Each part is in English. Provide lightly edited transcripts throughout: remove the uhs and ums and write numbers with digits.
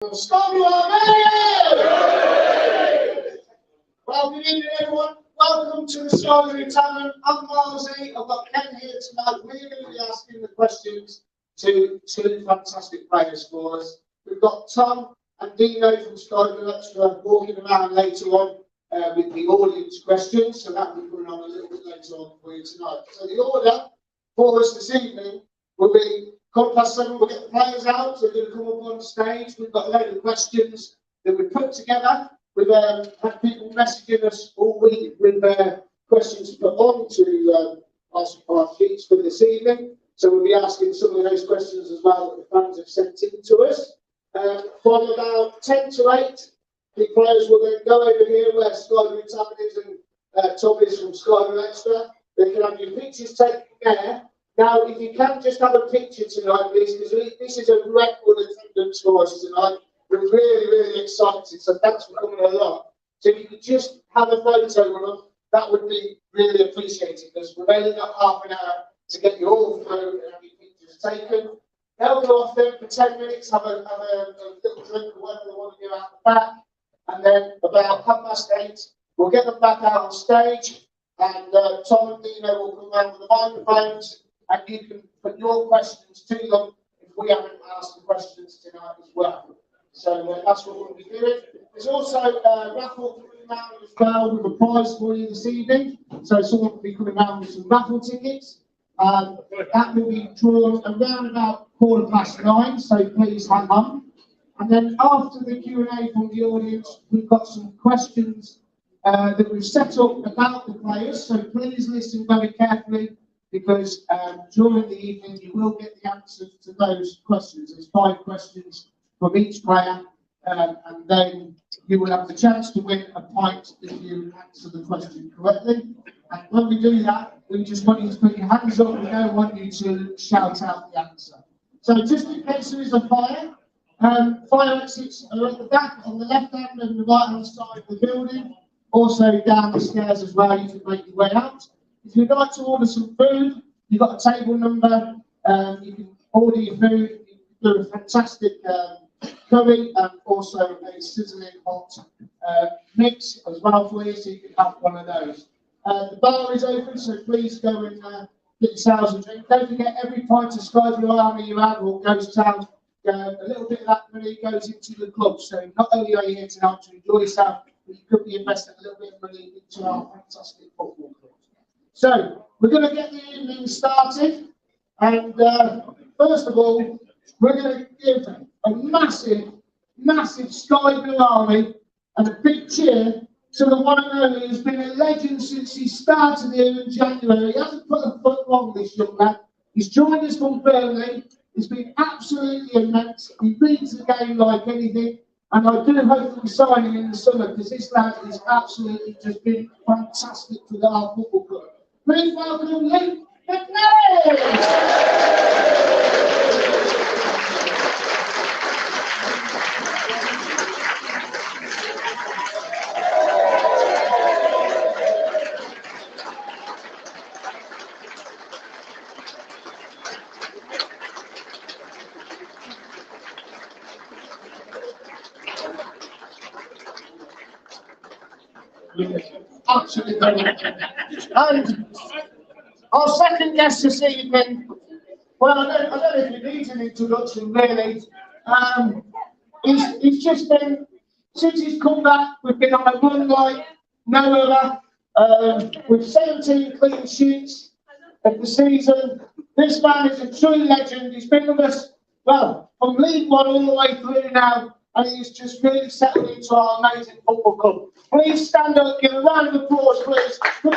Well, good evening, everyone. Welcome to the Tavern. I'm Marzi. I've got Ken here tonight. We're going to be asking the questions to two fantastic players for us. We've got Tom and Dino from Skyville Extra walking around later on with the audience questions. So that will be coming on a little bit later on for you tonight. So the order for us this evening will be 7:15. We'll get the players out. They're going to come up on stage. We've got a load of questions that we've put together. We've had people messaging us all week with questions to put on to our sheets for this evening. So we'll be asking some of those questions as well that the fans have sent in to us. From about 10 to 8, the players will then go over here where Skyville Tavern is and Tom is from Skyville Extra. They can have your pictures taken there. Now, if you can just have a picture tonight, please, because this is a record attendance for us tonight. We're really, really excited, so thanks for coming along. So if you could just have a photo with them, that would be really appreciated, because we've only got half an hour to get you all through and have your pictures taken. They'll go off then for 10 minutes, have a little drink or whatever they want to do out the back, and then about 8:30, we'll get them back out on stage, and Tom and Dino will come around with the microphones, and you can put your questions to them if we haven't asked the questions tonight as well. So that's what we'll be doing. There's also a raffle coming around as well with a prize for you this evening. So someone will be coming around with some raffle tickets. That will be drawn around about 9:15, so please hang on. And then after the Q&A from the audience, we've got some questions that we've set up about the players. So please listen very carefully, because during the evening you will get the answers to those questions. There's 5 questions from each player, and then you will have the chance to win a pint if you answer the question correctly. And when we do that, we just want you to put your hands up. We don't want you to shout out the answer. So just in case there is a fire, fire exits are at the back on the left hand and the right hand side of the building. Also down the stairs as well, you can make your way out. If you'd like to order some food, you've got a table number, you can order your food. You can do a fantastic curry and also a sizzling hot mix as well for you, so you can have one of those. The bar is open, so please go and get yourselves a drink. Don't forget, every pint of Skyville Army you have or goes down, a little bit of that money goes into the club. So not only are you here tonight to enjoy yourself, but you could be investing a little bit of money into our fantastic football club. So we're going to get the evening started, and first of all, we're going to give a massive Skyville Army and a big cheer to the one and only who's been a legend since he started here in January. He hasn't put a foot wrong, this young lad. He's joined us from Burnley. It's been absolutely immense. He reads the game like anything, and I do hope that we sign him in the summer, because this lad has absolutely just been fantastic for our football club. Please welcome Lee McNally! Absolutely brilliant. And our second guest this evening, well, I don't know if he needs an introduction really. He's just been, since he's come back, we've been on a run like no other, with 17 clean sheets of the season. This man is a true legend. He's been with us, well, from League One all the way through now, and he's just really settled into our amazing football club. Please stand up, give a round of applause, please, for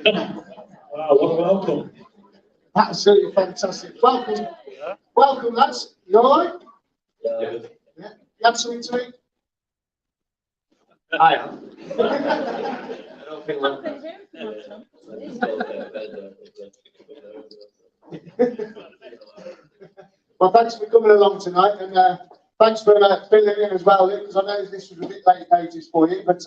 Yeah. Wow, what a welcome. Absolutely fantastic. Welcome. Yeah. Welcome, lads. You all right? Yeah. Yeah. have something to eat? I am. I don't think Well, thanks for coming along tonight, and thanks for filling in as well, Luke, because I know this was a bit late notice for you, but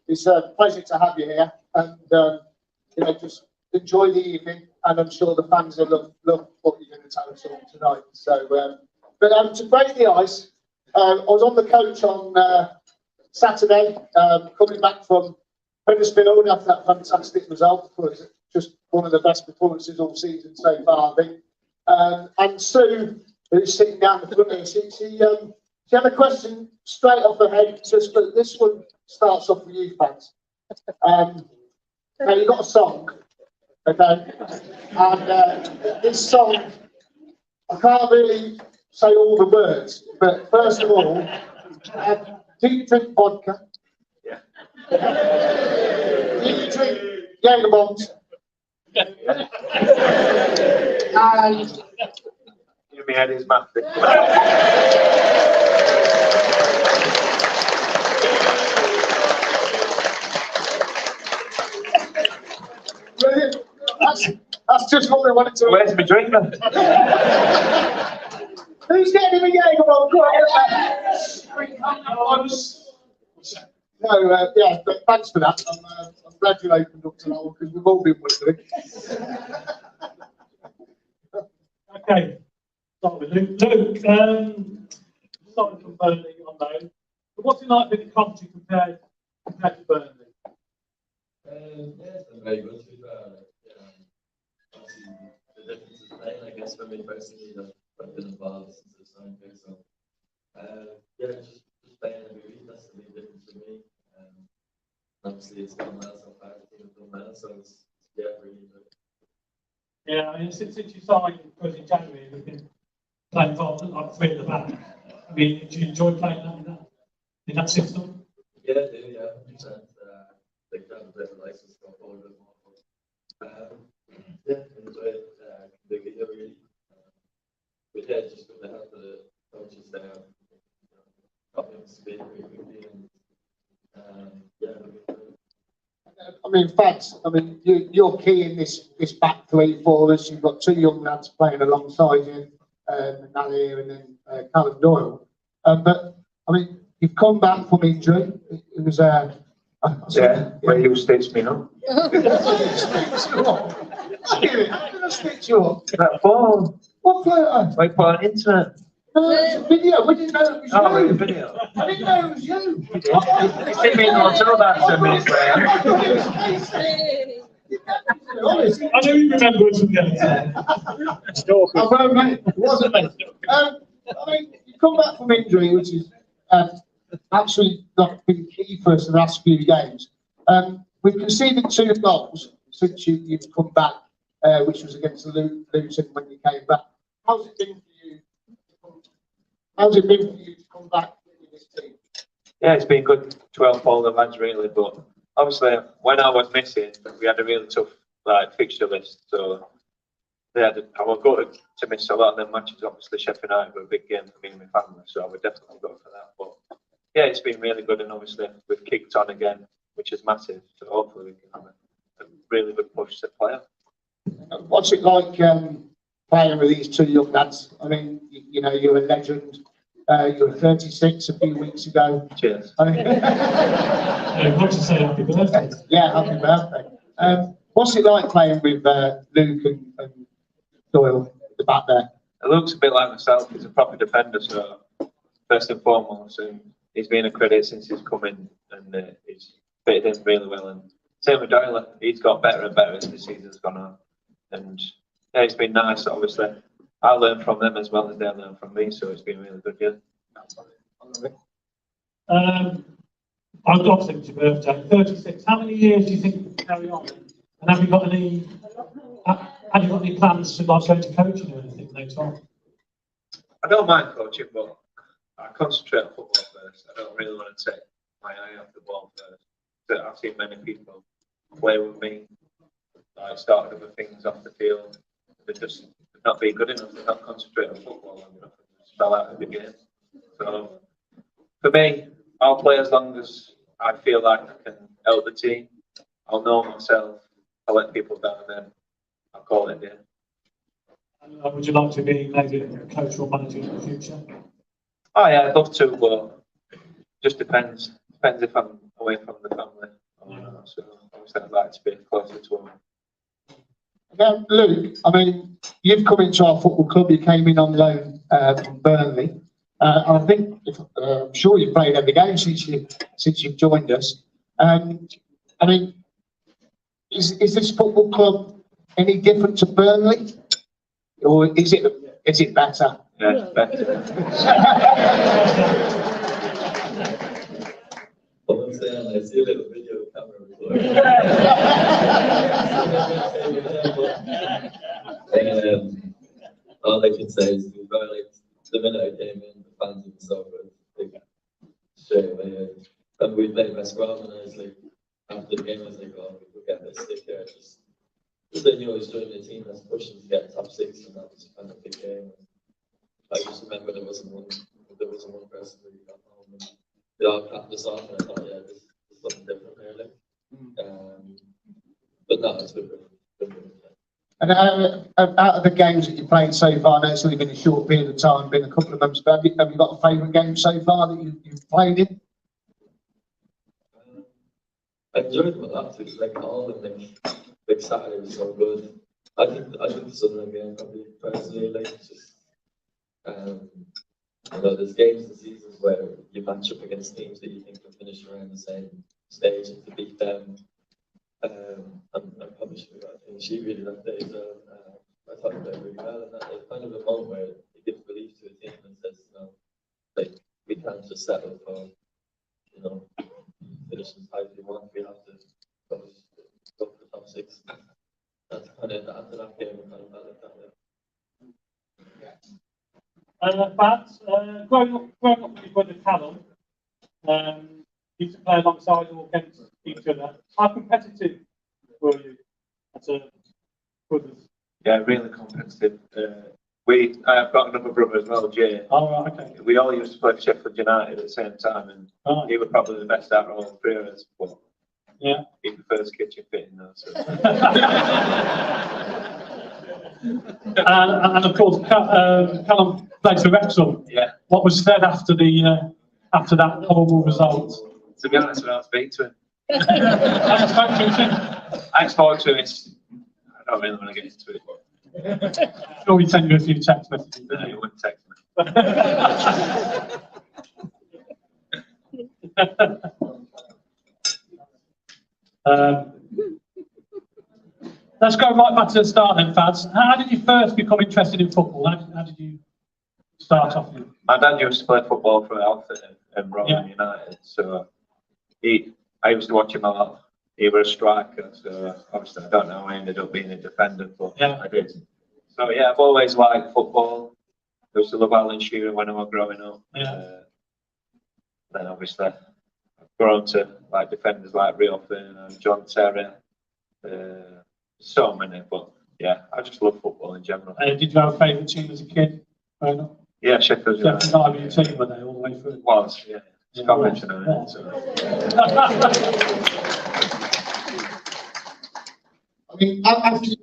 it's a pleasure to have you here, and you know, just enjoy the evening, and I'm sure the fans will love what you're going to tell us all tonight. So, but to break the ice, I was on the coach on Saturday, coming back from Huddersfield after that fantastic result. It was just one of the best performances all season so far, I think. And Sue, who's sitting down the front here, she had a question straight off her head. Just, but this one starts off with you, fans. Now you've got a song, okay? And this song, I can't really say all the words, but first of all, do you drink vodka? Yeah. Do you drink Jaeger bombs? And my head is massive. brilliant. That's just what we wanted to. Where's my drink then? Who's getting him a Jaeger bomb? No, yeah, but thanks for that. I'm glad you opened up to that one because we've all been wondering. Okay. Start with Luke. Luke, starting from Burnley on loan. But what's it like being in Coventry compared to Burnley? Yeah, it's been very good to be fair. Obviously, the difference is playing, I guess, for me personally, I've been involved since the sign here, so yeah, just playing every week, that's the big difference for me. Obviously, it's gone well so far, the team have done well, so it's really good. Yeah, I mean, since you signed, because in January, we've been playing for like three at the back. I mean, do you enjoy playing in that system? Yeah, I do, yeah, 100%. They can have a bit of a license to go forward a bit more. Yeah, enjoy it. They get you really. But yeah, just with the help of the coaches there, got me up to speed really quickly. And yeah, I mean, Fads, I mean, you're key in this back three for us. You've got two young lads playing alongside you, McNally and then Callum Doyle. But I mean, you've come back from injury. It was Where you stitched me up. I'm going to stitch you up. That phone. What photo? Like put on internet. It's a video. We didn't know it was Oh, you. the video. I didn't know it was you. You see me in the hotel about 10 minutes later. Honest. I know you remember it from the other time. I won't, mate. It wasn't me. I mean, you come back from injury, which is actually not been key for us in the last few games. We've conceded 2 goals since you've come back, which was against Luton when you came back. How's it been for you? How's it been for you to come back with this team? Yeah, it's been good to help all the lads really, but obviously when I was missing, we had a really tough fixture list. So I was gutted to miss a lot of them matches. Obviously Sheffield United were a big game for me and my family, so I would definitely go for that. But yeah, it's been really good, and obviously we've kicked on again, which is massive. So hopefully we can have a really good push to play off. What's it like playing with these 2 young lads? I mean, you know, you're a legend. You were 36 a few weeks ago. Cheers. I mean, Yeah, want to say happy birthday. yeah, happy birthday. What's it like playing with Luke and Doyle at the back there? It looks a bit like myself. He's a proper defender, so first and foremost, and he's been a credit since he's come in, and he's fitted in really well. And same with Doyle, he's got better and better as the season's gone on. And yeah, it's been nice, obviously. I learned from them as well as they learned from me, so it's been really good, yeah. I've got to your birthday, 36. How many years do you think you can carry on? And have you got any plans to like go to coaching or anything later on? I don't mind coaching, but I concentrate on football first. I don't really want to take my eye off the ball first. But I've seen many people play with me, start other things off the field. They're just not being good enough. They're not concentrating on football long enough. They just fell out of the game. So For me, I'll play as long as I feel like I can help the team. I'll know myself. I'll let people down, then I'll call it there. Would you like to be maybe a coach or manager in the future? Oh yeah, I'd love to, but just depends. Depends if I'm away from the family or not. So obviously I'd like to be closer to home. Now, Luke, I mean, you've come into our football club. You came in on loan from Burnley. I think, I'm sure you've played every game since you've joined us. I mean, is this football club any different to Burnley, or is it better? Yeah, better. Honestly, I see a little video camera recording. All I can say is we were like, the minute I came in, the fans were so good. Like, straight away. And we played West Brom, and I was like, after the game, I was like, oh, we'll get this stick here. Just then you always join a team that's pushing to get top 6, and that was kind of a big game. I just remember there wasn't one person who got home, and they all clapped us off, and I thought, yeah, this is something different here. Like. But no, it's been good. And out of the games that you've played so far, I know it's only been a short period of time, been a couple of months, but have you got a favourite game so far that you've played in? I enjoyed them a lot too. Like all of them, like Saturday was so good. I think the Sunderland game probably personally, like just you know, there's games and seasons where you match up against teams that you think will finish around the same stage, and to beat them. I'm probably sure I she really that day. So I thought they really well, and that was kind of a moment where it gives belief to a team and says, you know, like we can't just settle for, you know, finishing as high as we want. We have to go for the top 6. That's kind of after that game, we kind of felt like that. Growing up with your brother Callum, you used to play alongside or against each other. How competitive were you as brothers? Yeah, really competitive. I've got another brother as well, Jay. Oh, right, okay. We all used to play for Sheffield United at the same time, and he was probably the best out of all three of us. But yeah, he prefers kitchen fitting though. So. and of course, Callum played for Wrexham. Yeah. What was said after that horrible result? To be honest, when I speak to him, I spoke to him. I don't really want to get into it. sure we sent you a few text messages. No, he wouldn't text me. Let's go right back to the start then, Fads. How did you first become interested in football? How did you start off? My dad used to play football for Alfred and Rotherham United, so I used to watch him a lot. He was a striker, so obviously I don't know how I ended up being a defender, but I did. So yeah, I've always liked football. I used to love Alan Shearer when I was growing up. Then obviously I've grown to like defenders like Rio Ferdinand, John Terry, so many, but yeah, I just love football in general. Did you have a favourite team as a kid? Yeah, Sheffield United. Sheffield United team, were they all the way through? It was, yeah. Scotland United. So. I mean, after you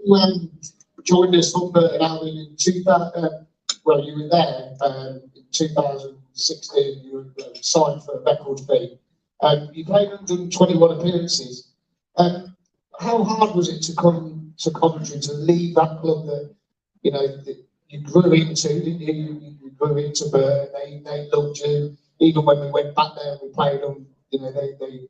joined us up at Albion in 2000, well, you were there in 2016. You were signed for a record fee. You played 121 appearances. How hard was it to come to Coventry, to leave that club that you know that you grew into, didn't you? You grew into Burton. They loved you. Even when we went back there and we played them, you know, they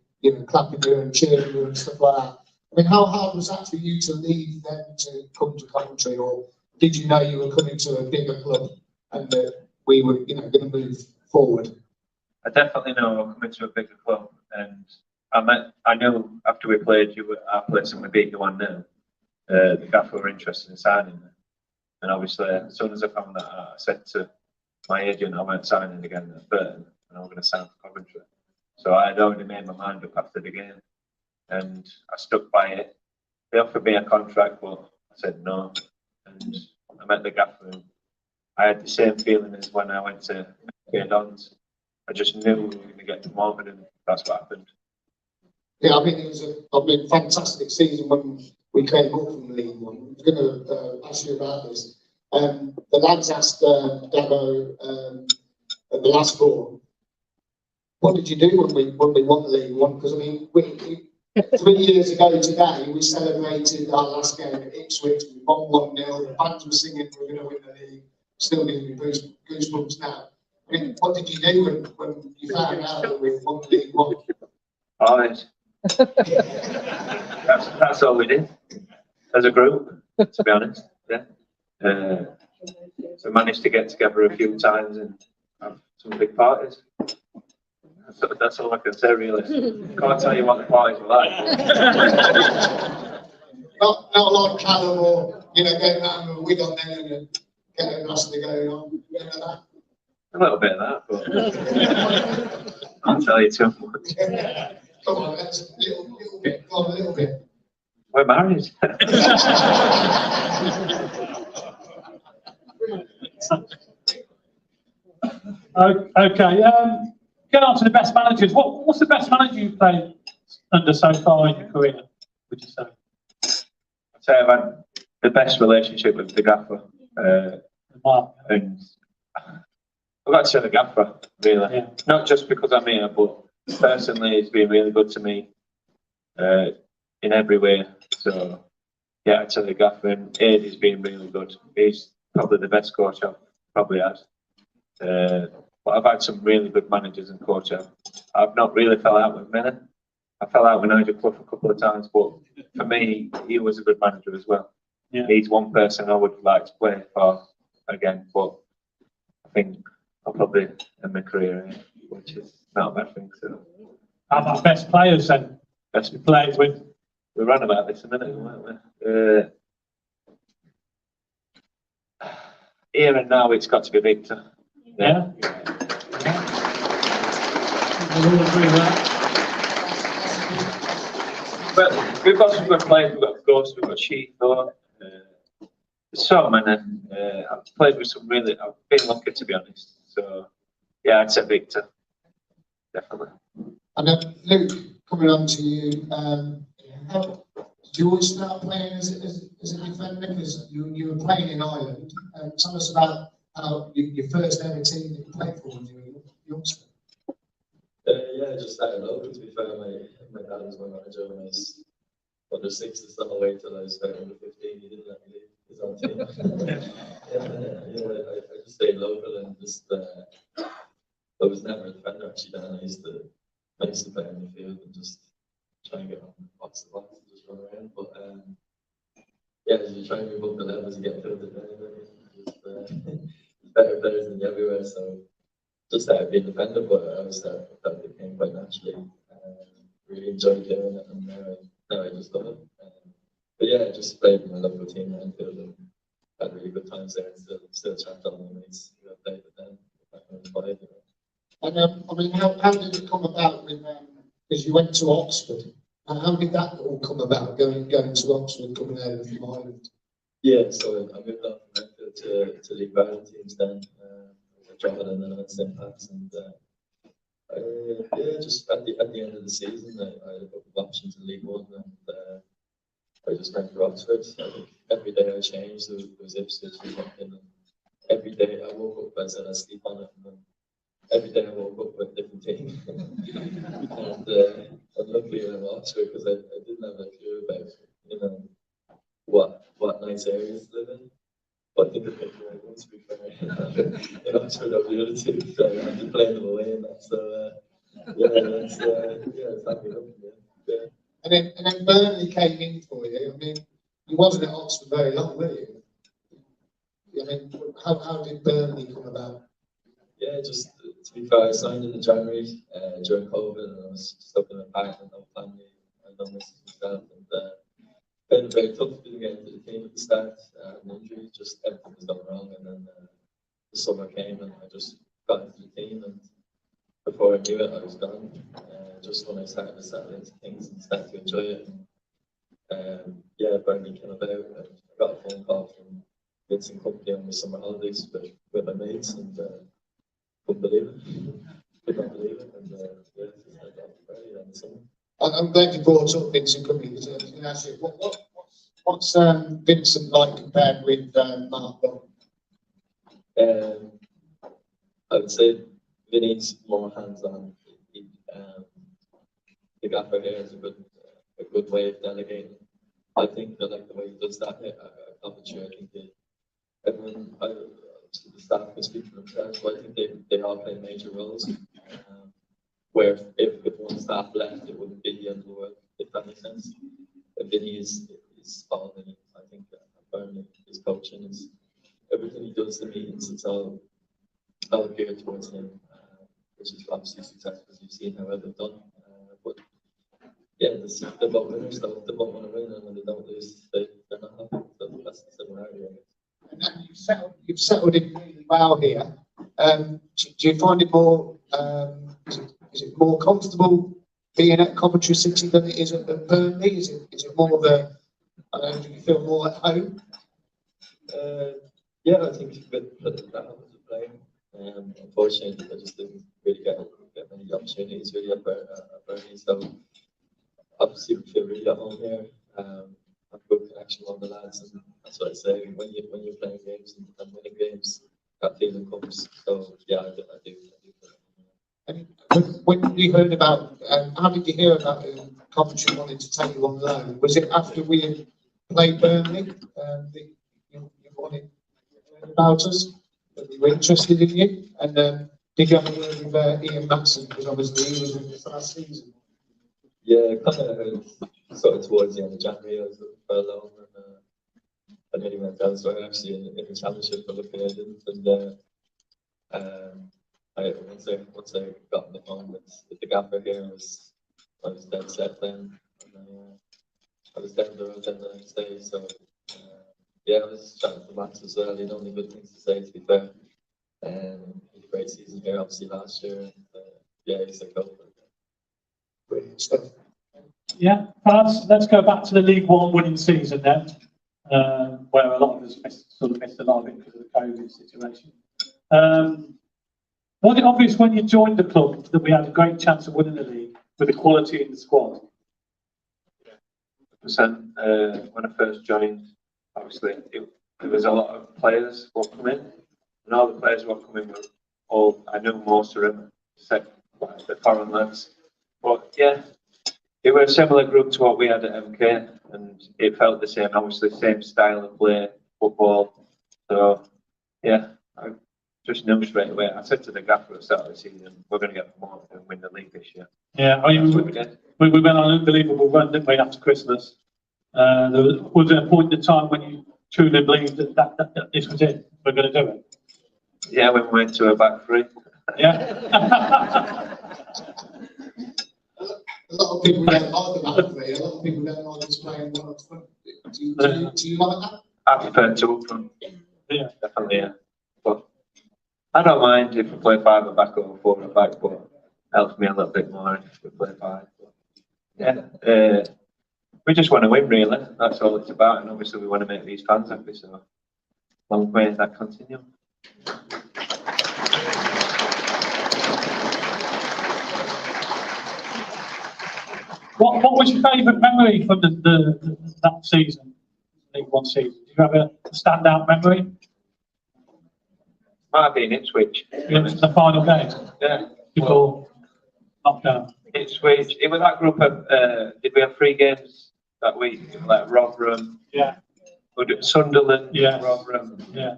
clapping you and cheering you and stuff like that. I mean, how hard was that for you to leave them to come to Coventry, or did you know you were coming to a bigger club and that we were, going to move forward? I definitely know I'm coming to a bigger club, and I knew after we played our place and we beat you 1-0, the gaffer were interested in signing me. And obviously, as soon as I found that out, I said to my agent I weren't signing again at Burton, and I was going to sign for Coventry. So I had already made my mind up after the game, and I stuck by it. They offered me a contract, but I said no. And I met the gaffer, and I had the same feeling as when I went to Dons. I just knew we were going to get promoted, and that's what happened. Yeah, I mean, it was a fantastic season when we came up from League One. I was going to ask you about this. The lads asked Dabo at the last four, what did you do when we won the League One? Because I mean, we 3 years ago today, we celebrated our last game at Ipswich. We won 1-0. The fans were singing we're going to win the league. Still giving me goosebumps now. I mean, what did you do when you found out that we won the League One? All right. That's all we did as a group, to be honest. Yeah. So we managed to get together a few times and have some big parties. That's all I can say, really. Can't tell you what the parties were like. Not like Callum or, going around with a wig on there and getting a glass to go on. That. A little bit of that, but I'll tell you too much. Come on, that's a little bit. Go on, a little bit. We're married. Okay. Get on to the best managers. What's the best manager you've played under so far in your career, would you say? I'd say I've had the best relationship with the gaffer. And I've got to say the gaffer, really. Yeah. Not just because I'm here, but personally, he's been really good to me in every way. So, yeah, I'd say the gaffer. And Aidy's been really good. He's probably the best coach I've probably had. But I've had some really good managers and coaches. I've not really fell out with many. I fell out with Nigel Clough a couple of times, but for me, he was a good manager as well. Yeah. He's one person I would like to play for again, but I think I'll probably end my career here, which is not a bad thing. So, how about best players then? Best players with? We ran about this a minute, weren't we? Here and now, it's got to be Victor. Yeah. I will agree with that. But we've got some good players. We've got Ghost, we've got Sheath, there's so many. I've played with some really. I've been lucky, to be honest. So, yeah, I'd say Victor, definitely. And then Luke, coming on to you, did you always start playing as a defender? Because you were playing in Ireland. Tell us about how your first ever team that you played for when you were youngster. Yeah, just started over, to be fair. My dad was my manager when I was under 6, it's not away till I was about under 15. He didn't let me leave his own team. I just stayed local and just, I was never a defender actually then. I used to play on the field and just try and get on box to box and just run around. But yeah, as you try and move up the levels, you get filled in there. Better players than you everywhere, so just started being a defender, but I always thought that became quite naturally. Really enjoyed doing it, and now I just love it. But yeah, I just played in my local team in Anfield and had really good times there, and still chat on my mates who I played with them back when I was 5. And I mean, how did it come about with because you went to Oxford? And how did that all come about? Going to Oxford, coming over from Ireland. Yeah, so I moved up from Anfield to League One teams then. Dropping and then I went to St. Pat's, and yeah, just at the end of the season, I had a couple of options in League One, and I just went for Oxford. I think every day I changed. There was Ipswich, and every day I woke up, I said I'd sleep on it, and then every day I woke up with a different team. And luckily I'm Oxford because I didn't have a clue about what nice areas to live in. But I think it picked the right ones, to be fair. In Oxford, I was the other two, so I had to play them away and that. So, it's happy enough. Yeah. And then Burnley came in for you. I mean, you wasn't at Oxford very long, were you? I mean, how did Burnley come about? Yeah, just to be fair, I signed in January during COVID, and I was stuck in an apartment, no family, and no missus myself, and been very tough to get into the team at the start. I had an injury, just everything was going wrong, and then the summer came and I just got into the team, and before I knew it, I was gone. Just when I started to settle into things and started to enjoy it, and yeah, Burnley came about. I got a phone call from Vincent Company on my summer holidays with my mates, and couldn't believe it. could not believe it. And yeah, it's just like that very on the summer. I'm glad you brought up Vincent Cookie, because actually, what's Vincent like compared with Mark Bond? I would say Vinny's more hands-on. The gaffer here is a good way of delegating. I think I like the way he does that. I'm not sure. I think everyone, the staff can speak for themselves, but I think they all play major roles. Where if one staff left, it wouldn't be the end of the world, if that makes sense. Vinny is all in it. I think Burnley, his coaching is everything he does, the meetings, it's all geared towards him, which is obviously successful, as you've seen how well they've done. But yeah, the boat winners, the boat want to win, and when they don't lose, they're not happy. So that's the similarity. And you've settled in really well here. Do you find it more? Is it more comfortable being at Coventry City than it is at Burnley? Is it more of a? Do you feel more at home? Yeah, I think that happens to play. Unfortunately, I just didn't really get many opportunities really at Burnley. So obviously, we feel really at home here. I've good connection with the lads, and that's what I say. When you're playing games and winning games, that feeling comes. So yeah, I do. And when you heard about, how did you hear about Coventry wanting to take you on loan? Was it after we had played Burnley that you wanted to hear about us, that we were interested in you? And did you have a word with Ian Matson, because obviously he was in this last season? Yeah, kind of heard sort of towards the end of January, I was looking for a loan, and I nearly went down. So I actually in the championship, I looked at it, and once I got on the phone with the gaffer here, I was dead set then. And I was down the road then the next day. So yeah, I was chatting to Max as well. He had only good things to say, to be fair. He had a great season here, obviously last year. And, yeah, he's like, go. Brilliant stuff. Yeah, let's go back to the League One winning season then, where a lot of us missed a lot of it because of the COVID situation. Was it obvious when you joined the club that we had a great chance of winning the league with the quality in the squad? 100%. When I first joined, obviously there was a lot of players who were coming, and all the players who were coming were all, I knew most of them, except like the foreign lads. But yeah, it was a similar group to what we had at MK, and it felt the same, obviously same style of play, football. So yeah, I just knew straight away. I said to the gaffer at the start of the season, we're going to get promoted and win the league this year. Yeah, I mean, we went on an unbelievable run, didn't we, after Christmas? Was there a point in time when you truly believed that this was it, we're going to do it? Yeah, when we went to a back three. Yeah. A lot of people don't like the back three. A lot of people don't like us playing one up front. Do you like that? I prefer two up front. Yeah. Definitely, yeah. But I don't mind if we play 5 at back or 4 at back, but it helps me a little bit more if we play 5. But, yeah, we just want to win, really. That's all it's about, and obviously we want to make these fans happy, so long may that continue. What was your favourite memory from that season, League One season? Do you have a standout memory? Might have been Ipswich. The final game? Yeah. Before lockdown? Ipswich. It was that group of, did we have 3 games that week? Like Rotherham. Yeah. Sunderland. Yeah. Rotherham. Yeah.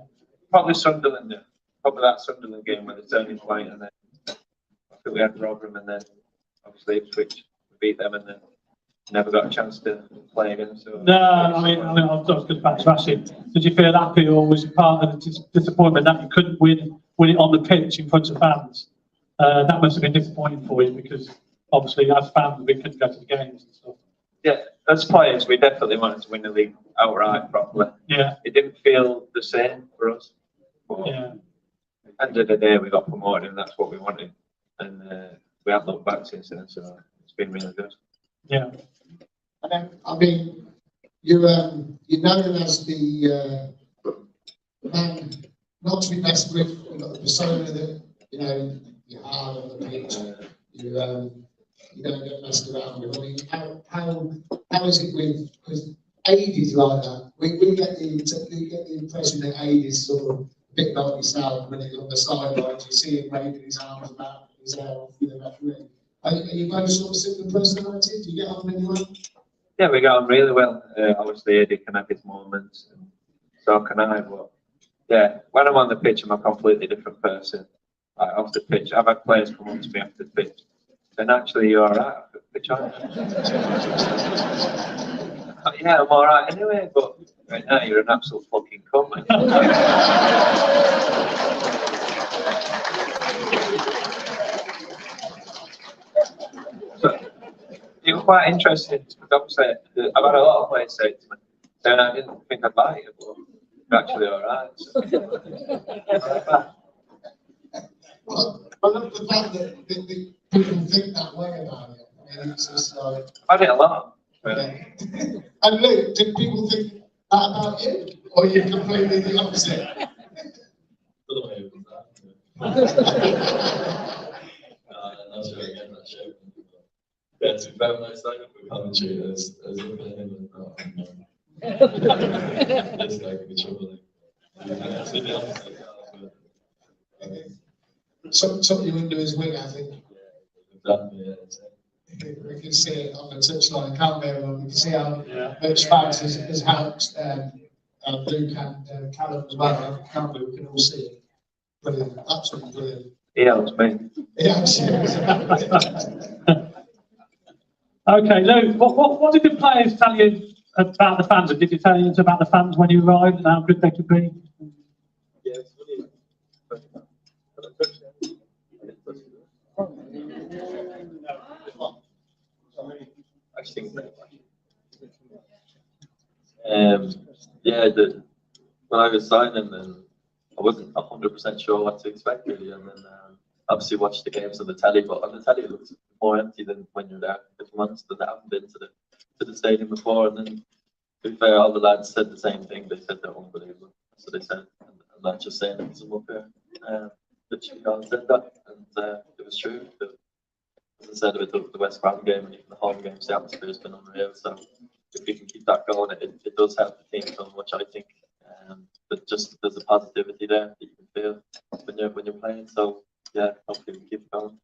Probably Sunderland. Yeah. Probably that Sunderland game where the turning point, and then I think we had Rotherham, and then obviously Ipswich. Beat them, and then never got a chance to play again. So no, I mean, I was going back to ask you, did you feel happy, or was it part of the disappointment that you couldn't win it on the pitch in front of fans? That must have been disappointing for you, because obviously as fans we couldn't go to the games and stuff. Yeah, as players we definitely wanted to win the league outright properly. Yeah. It didn't feel the same for us. But yeah. At the end of the day we got promoted, and that's what we wanted. And we haven't looked back since then, so it's been really good. Yeah. And then, I mean, you're known as the man not to be messed with. You've got the persona that, you know, you're hard on the pitch, you don't get messed around with. I mean, how is it with, because Aid is like that. We get the impression that Aid is sort of a bit like yourself when he's on the sidelines. You see him waving his arms about his hair off with the referee. Are you both sort of similar personality? Do you get on with anyone? Yeah, we got on really well. Obviously, Eddie can have his moments, and so can I. But yeah, when I'm on the pitch, I'm a completely different person. Like off the pitch, I've had players come up to me after the pitch. And actually, you're alright off the pitch, aren't you? Yeah, I'm alright anyway, but right now you're an absolute fucking cunt, man. So, it was quite interesting, because obviously I've had a lot of players say it to me, saying I didn't think I'd like it, but you're actually alright. So. Well, I love the fact that people think that way about it. I mean, it's just like... I did a lot. Yeah. And Luke, do people think that about you? Or are you completely the opposite? I'm not sure I get that shape. Yeah, to be fair, when I signed up with commentary, I was looking at him and thought, this guy could be troubling. It's the opposite. Tuck you into his wing, I think. Exactly, yeah. We can see it on the touchline, can't we? We can see how McFadzean has helped Luke and Callum as well, can't we? We can all see it. Brilliant, absolutely brilliant. He helps me. Yeah, Okay, Luke, what did the players tell you about the fans? Did you tell you about the fans when you arrived and how good they could be? Yeah, it's funny. I think when I was signing, then I wasn't 100% sure what to expect really, and then obviously watched the games on the telly, but on the telly it looks more empty than when you're there for months than they haven't been to the stadium before. And then to be fair, all the lads said the same thing. They said they're unbelievable. So they said, and I'm not just saying it because I'm up here. Literally all said that, and it was true. As I said, with the West Brom game and even the home games, the atmosphere has been unreal. So if we can keep that going, it does help the team so much, I think. But just there's a positivity there that you can feel when you're playing. So yeah, hopefully we keep going.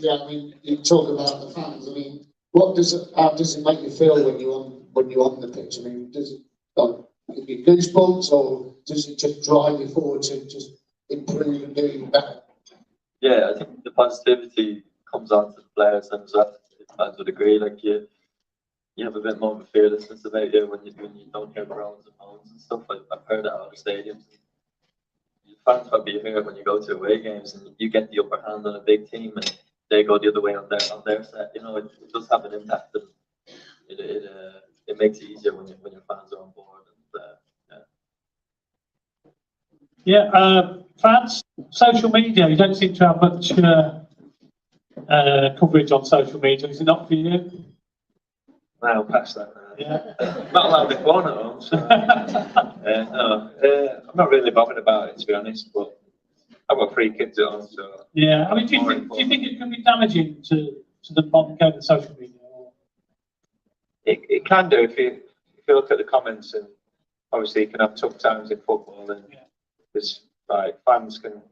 Yeah, I mean, you talk about the fans. I mean, how does it make you feel when you're on the pitch? I mean, does it give you goosebumps, or does it just drive you forward to just improve and do even better? Yeah, I think the positivity comes on to the players and the fans would agree. Like you have a bit more of a fearlessness about you when you don't hear groans and moans and stuff. I've heard it out of the stadiums. Fans probably hear it when you go to away games and you get the upper hand on a big team and they go the other way on their set. You know, it does have an impact, and it makes it easier when your fans are on board. And, fans, social media. You don't seem to have much coverage on social media. Is it not for you? Now past that now. Yeah. Not allowed the phone at home, so I'm not really bothered about it, to be honest, but I've got 3 kids at home, so yeah. I mean, do you think it can be damaging to the modern game of social media? it can do if you look at the comments, and obviously you can have tough times in football, and there's like fans can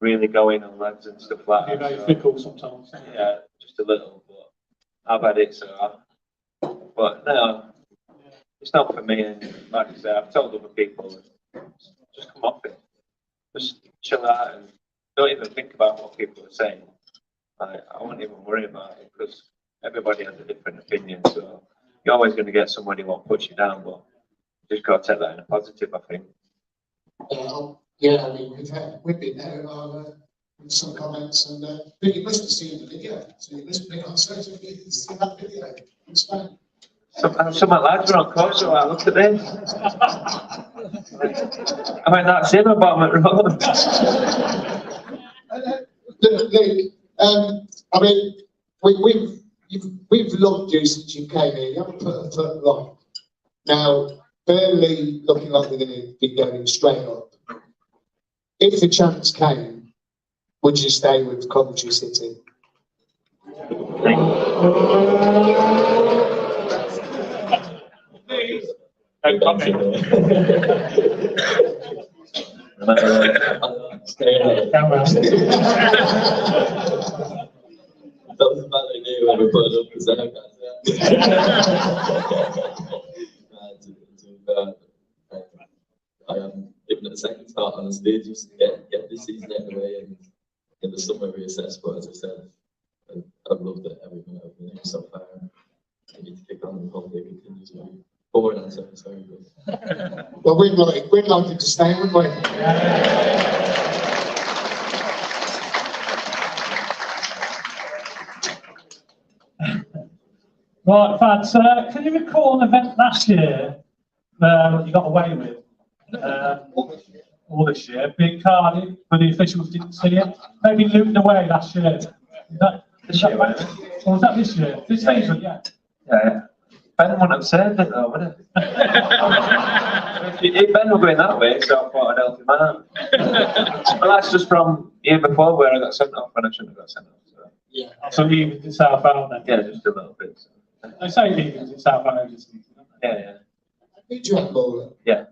really go in on lads and stuff like that. Very fickle sometimes. Yeah, just a little, but I've had it, but no, it's not for me. And like I said, I've told other people, just come off it, just chill out, and don't even think about what people are saying. I won't even worry about it, because everybody has a different opinion. So you're always going to get somebody who won't put you down, but you just got to take that in a positive, I think. Yeah, I mean, we've been there with some comments, and but you must have seen the video, so you must have been on social media to see that video. It's fine. Some of my lads are on course, so I looked at this. I mean, that's him about it, road. Luke, I mean, we've loved you since you came here. You haven't put a foot wrong. Now, Burnley looking like they're going to be going straight up. If the chance came, Would you stay with Coventry City? No comment. That was a bad idea when we put it up as I am giving it a second thought on the stage just to get this season out of the way and in the summer reassess. But as I said, I've loved it, everything I've been here so far. I need to kick on and hopefully it continues to be boring answer. Sorry, but Well, we'd like you to stay, wouldn't we? Right, Fads, can you recall an event last year that you got away with? All this year, being Cardiff, when the officials didn't see it. Maybe looting away last year. Is that right? Or was that this year? This season, yeah. Yeah. Ben wouldn't have said it though, would it? Ben was going that way, so I thought I'd help him out. Well, that's just from year before where I got sent off when I shouldn't have got sent off. So. Yeah. So even to South Out then? Yeah, just a little bit. So. They say even to South Out this season, don't they? Yeah. Did you handball it? Yeah.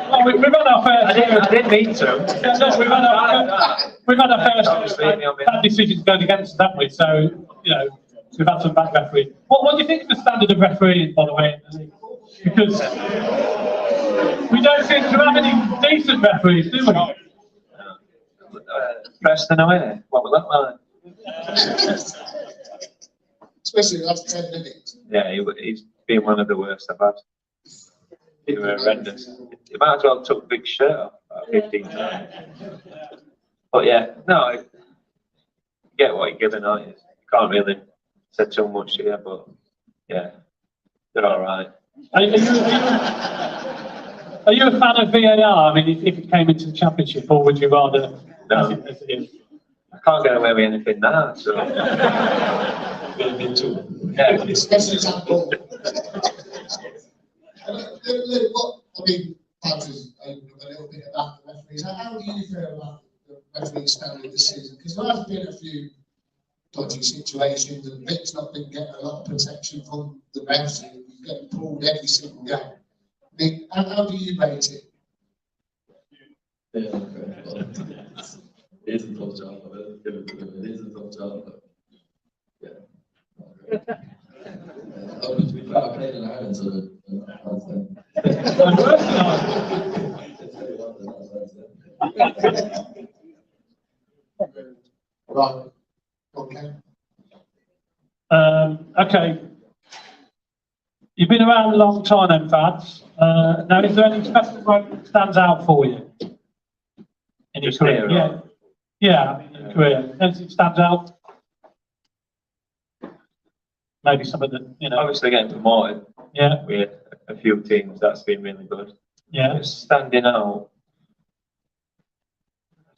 Well, we've had our fair I didn't mean to. Yeah, no, we've had our fair bad decisions going against us, haven't we? So, you know, we've had some bad referees. What do you think of the standard of refereeing, by the way, in the league? Because we don't seem to have any decent referees, do we? Preston away. What was that like? Especially the last 10 minutes. Yeah, he's been one of the worst I've had. They were horrendous. You might as well took Big shirt off about 15 times. But yeah, no, I get what you're giving, aren't you? You can't really say too much here, but yeah, they're all right. Are you a fan of VAR? I mean, if it came into the championship, or would you rather? No. As it is? I can't get away with anything now, so. Yeah. Especially handball. What, I mean, Paz is a little bit about the referees. How do you feel about the referee standard this season? Because there has been a few dodgy situations and Vic's not been getting a lot of protection from the refs and he's getting pulled every single game. I mean, how do you rate it? yeah, okay. Well, it is a tough job. I will give it to them. It is a tough job, but yeah. To be fair, I played in Ireland, so Right. Okay. Okay. You've been around a long time then, Fads. Now, is there any special quote that stands out for you? In your Just career? here, Yeah. Yeah, I mean, in your career. Anything stands out? Maybe something that, you know. Obviously getting promoted. Yeah. With a few teams, that's been really good. Yeah. Just standing out,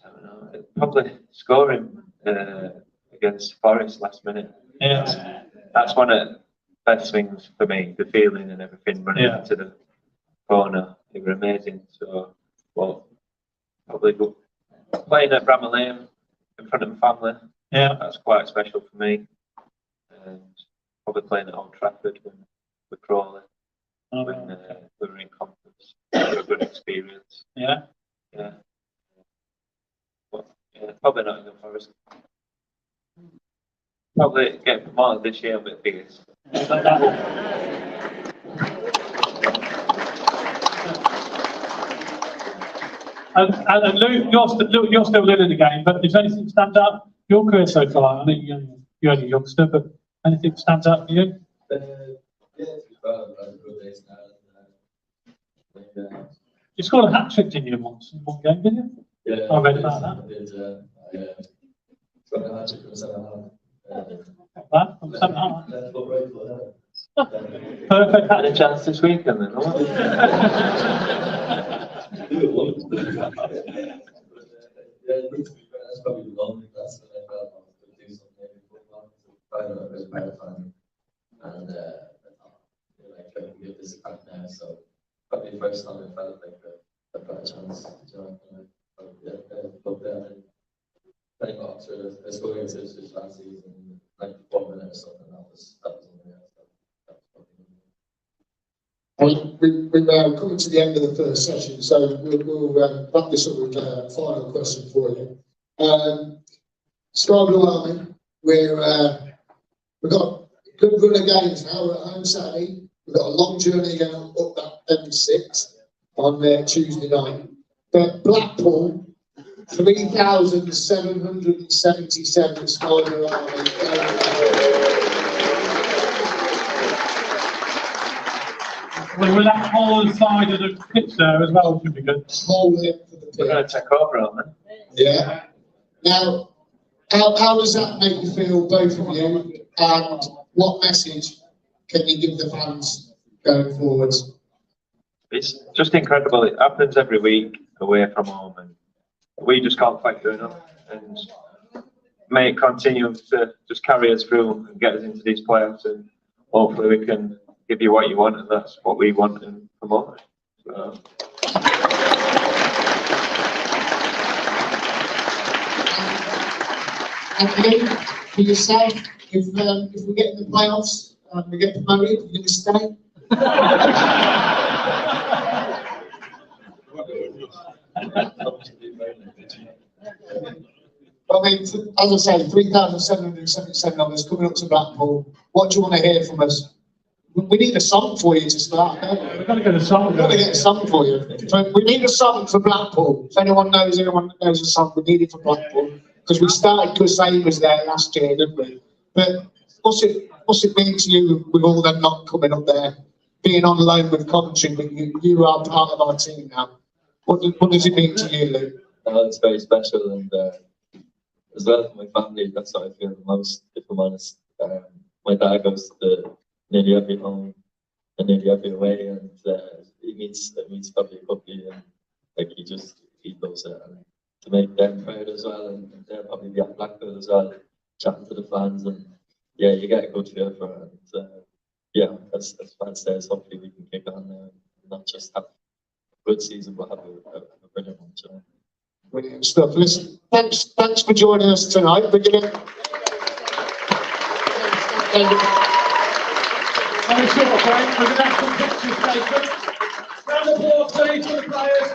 I don't know, probably scoring against Forest last minute. Yeah. That's one of the best things for me, the feeling and everything running into the corner. They were amazing. So, well, probably good. Playing at Bramall Lane in front of my family. Yeah. That's quite special for me. And probably playing at Old Trafford with Crawley when we were in conference. It was a good experience. Yeah. Yeah. But yeah, probably not in Forest. Probably getting promoted this year with biggest. And Luke, you're still living the game, but is anything that stands out your career so far? I mean, you're only a youngster, but anything that stands out for you? yeah, to be fair, I've had a good days now. You scored a hat-trick, didn't you, once in one game, didn't you? Yeah, I read about that. I did, got a hat-trick from centre-half. That, from centre-half. Left foot, right foot, Perfect Had a hat-trick. chance this weekend then, huh? yeah, to be fair, that's probably the lonely class when I felt I was going to do something in football. I was a marathon, and I feel like I can give this a crack now. So probably the first time I felt like a better chance to join. after a scoring assist last season, like 4 minutes or something. That was only We're coming to the end of the first session, so we'll wrap this up with a final question for you. Sky Blue Army, we've got a good run of games now. We're at home Saturday. We've got a long journey going up that M6 on Tuesday night. But Blackpool, 3,777 Sky Blue Army. Well, with that whole side of the pitch there as well, should be good. Whole length of the We're going pitch. to take over on that. Yeah. Now, how does that make you feel, both of you? And what message can you give the fans going forwards? It's just incredible. It happens every week away from home, and we just can't quite do enough. And may it continue to just carry us through and get us into these playoffs, and hopefully we can give you what you want, and that's what we want and promote. So. Anthony, for yourself, if we get in the playoffs and we get promoted, you're going to stay? I mean, as I say, 3,777 numbers coming up to Blackpool. What do you want to hear from us? We need a song for you to start, don't we? We've got to get a song. We've got to get a song for you. So we need a song for Blackpool. If anyone knows that knows a song, we need it for Blackpool. Because we started Crusaders there last year, didn't we? But what's it mean to you with all them not coming up there, being on loan with Coventry, but you are part of our team now? What does it mean to you, Luke? It's very special, and as well for my family, that's how I feel the most, if I'm honest. My dad goes to nearly every home and nearly every away, and it means probably a puppy, and like he loves it. And to make them proud as well, and they'll probably be at Blackpool as well, chatting to the fans, and yeah, you get a good feel for it. And yeah, as fans says, hopefully we can kick on there and not just have a good season, but have a brilliant one. So. Brilliant stuff. Listen, thanks for joining us tonight. We're going to... Very short break. We're going to have some pictures taken. Round of applause, please, for the players.